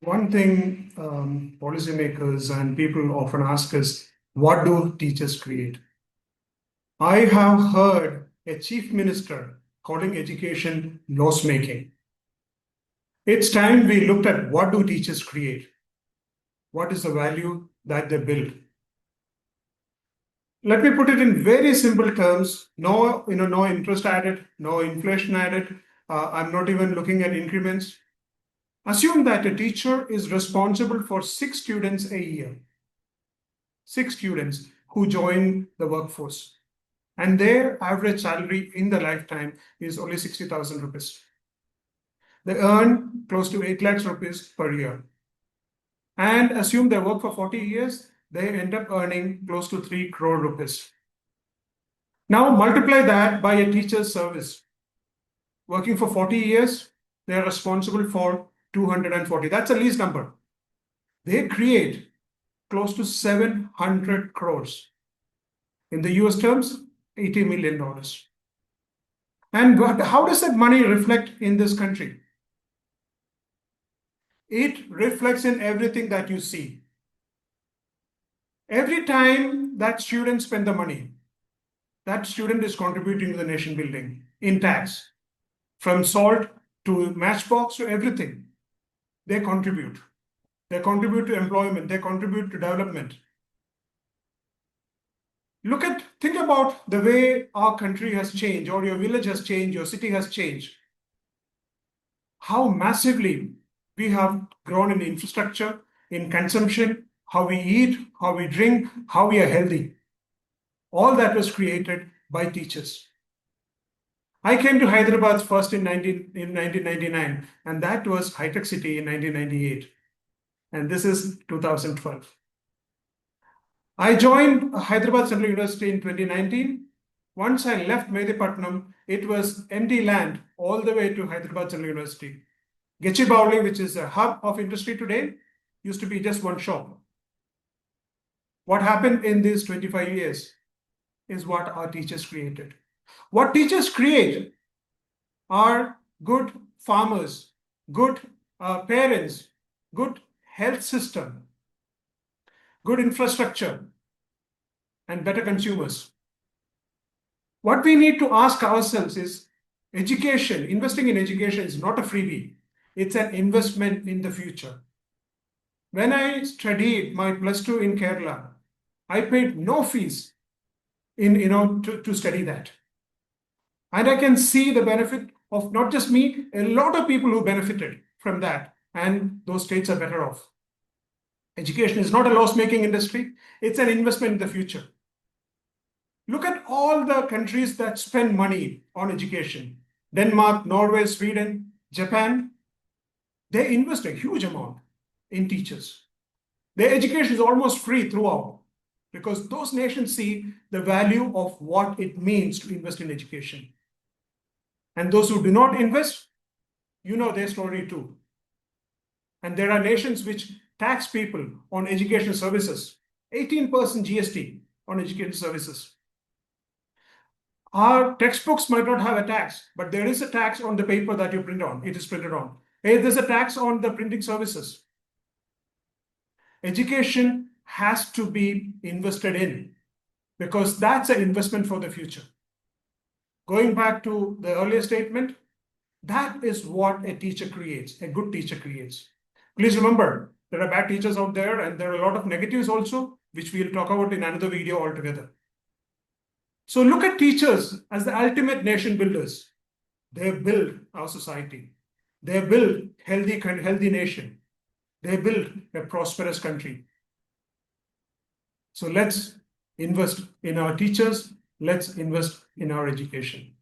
One thing policymakers and people often ask is, what do teachers create? I have heard a chief minister calling education loss making. It's time we looked at what do teachers create? What is the value that they build? Let me put it in very simple terms. No interest added, no inflation added. I'm not even looking at increments. Assume that a teacher is responsible for 6 students a year, 6 students who join the workforce, and their average salary in the lifetime is only 60,000 rupees. They earn close to 8 lakhs rupees per year. And assume they work for 40 years, they end up earning close to 3 crore rupees. Now multiply that by a teacher's service. Working for 40 years, they are responsible for 240. That's a least number. They create close to 700 crores. In the US terms, $80 million. And how does that money reflect in this country? It reflects in everything that you see. Every time that student spends the money, that student is contributing to the nation building in tax. From salt to matchbox to everything. They contribute. They contribute to employment. They contribute to development. Think about the way our country has changed, or your village has changed, your city has changed. How massively we have grown in infrastructure, in consumption, how we eat, how we drink, how we are healthy. All that was created by teachers. I came to Hyderabad first in 1999, and that was high-tech city in 1998. And this is 2012. I joined Hyderabad Central University in 2019. Once I left Medipatnam, it was empty land all the way to Hyderabad Central University. Gachibowli, which is a hub of industry today, used to be just one shop. What happened in these 25 years is what our teachers created. What teachers create are good farmers, good parents, good health system, good infrastructure, and better consumers. What we need to ask ourselves is, investing in education is not a freebie. It's an investment in the future. When I studied my +2 in Kerala, I paid no fees to study that. And I can see the benefit of not just me, a lot of people who benefited from that, and those states are better off. Education is not a loss-making industry, it's an investment in the future. Look at all the countries that spend money on education. Denmark, Norway, Sweden, Japan, they invest a huge amount in teachers. Their education is almost free throughout, because those nations see the value of what it means to invest in education. And those who do not invest, you know their story too. And there are nations which tax people on education services, 18% GST on education services. Our textbooks might not have a tax, but there is a tax on the paper that you print on. It is printed on. There's a tax on the printing services. Education has to be invested in, because that's an investment for the future. Going back to the earlier statement, that is what a teacher creates, a good teacher creates. Please remember, there are bad teachers out there, and there are a lot of negatives also, which we'll talk about in another video altogether. So look at teachers as the ultimate nation builders. They build our society. They build healthy nation. They build a prosperous country. So let's invest in our teachers. Let's invest in our education.